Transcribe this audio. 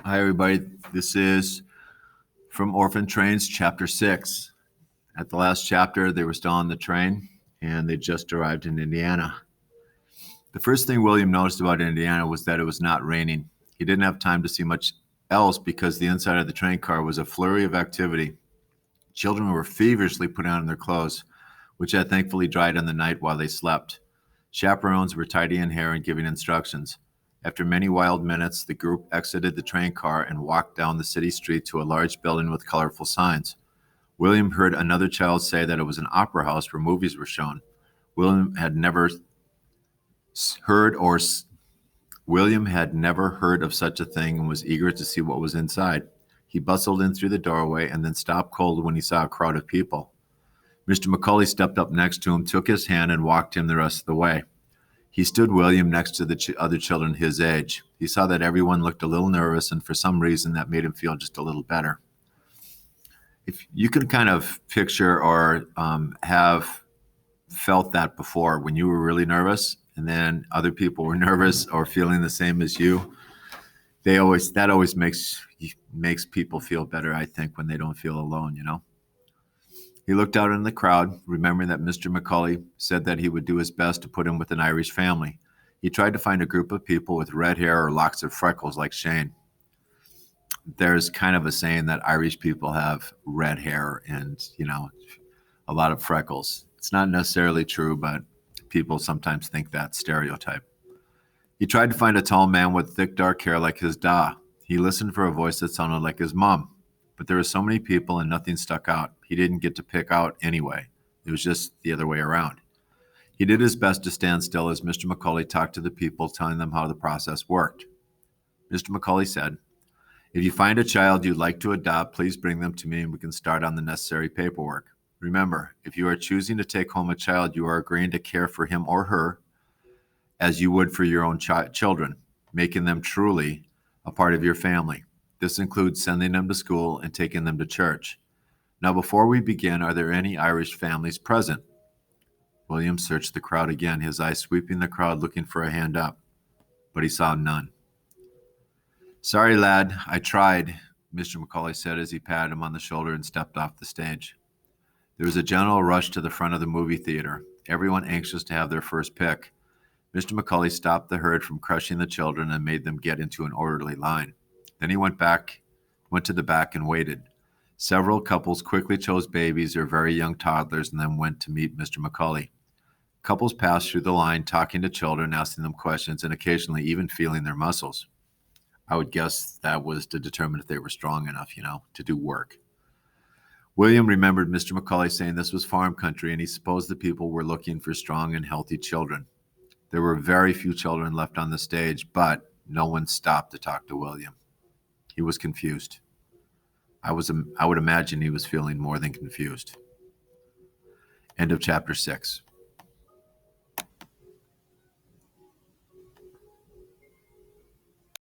Hi, everybody. This is from Orphan Trains, Chapter 6. At the last chapter, they were still on the train, and they just arrived in Indiana. The first thing William noticed about Indiana was that it was not raining. He didn't have time to see much else because the inside of the train car was a flurry of activity. Children were feverishly putting on their clothes, which had thankfully dried in the night while they slept. Chaperones were tidying hair and giving instructions. After many wild minutes, the group exited the train car and walked down the city street to a large building with colorful signs. William heard another child say that it was an opera house where movies were shown. William had never heard or William had never heard of such a thing and was eager to see what was inside. He bustled in through the doorway and then stopped cold when he saw a crowd of people. Mr. Macaulay stepped up next to him, took his hand, and walked him the rest of the way. He stood William next to the other children his age. He saw that everyone looked a little nervous, and for some reason that made him feel just a little better. If you can kind of picture or have felt that before when you were really nervous and then other people were nervous or feeling the same as you, that always makes people feel better, I think, when they don't feel alone, you know? He looked out in the crowd, remembering that Mr. Macaulay said that he would do his best to put him with an Irish family. He tried to find a group of people with red hair or locks of freckles like Shane. There's kind of a saying that Irish people have red hair and, a lot of freckles. It's not necessarily true, but people sometimes think that stereotype. He tried to find a tall man with thick dark hair like his da. He listened for a voice that sounded like his mom. But there were so many people and nothing stuck out. He didn't get to pick out anyway. It was just the other way around. He did his best to stand still as Mr. Macaulay talked to the people, telling them how the process worked. Mr. Macaulay said, "If you find a child you'd like to adopt, please bring them to me and we can start on the necessary paperwork. Remember, if you are choosing to take home a child, you are agreeing to care for him or her as you would for your own children, making them truly a part of your family. This includes sending them to school and taking them to church. Now, before we begin, are there any Irish families present?" William searched the crowd again, his eyes sweeping the crowd looking for a hand up, but he saw none. "Sorry, lad, I tried," Mr. Macaulay said as he patted him on the shoulder and stepped off the stage. There was a general rush to the front of the movie theater, everyone anxious to have their first pick. Mr. Macaulay stopped the herd from crushing the children and made them get into an orderly line. Then he went to the back and waited. Several couples quickly chose babies or very young toddlers and then went to meet Mr. Macaulay. Couples passed through the line, talking to children, asking them questions, and occasionally even feeling their muscles. I would guess that was to determine if they were strong enough, to do work. William remembered Mr. Macaulay saying this was farm country, and he supposed the people were looking for strong and healthy children. There were very few children left on the stage, but no one stopped to talk to William. He was confused. I would imagine he was feeling more than confused. End of chapter 6.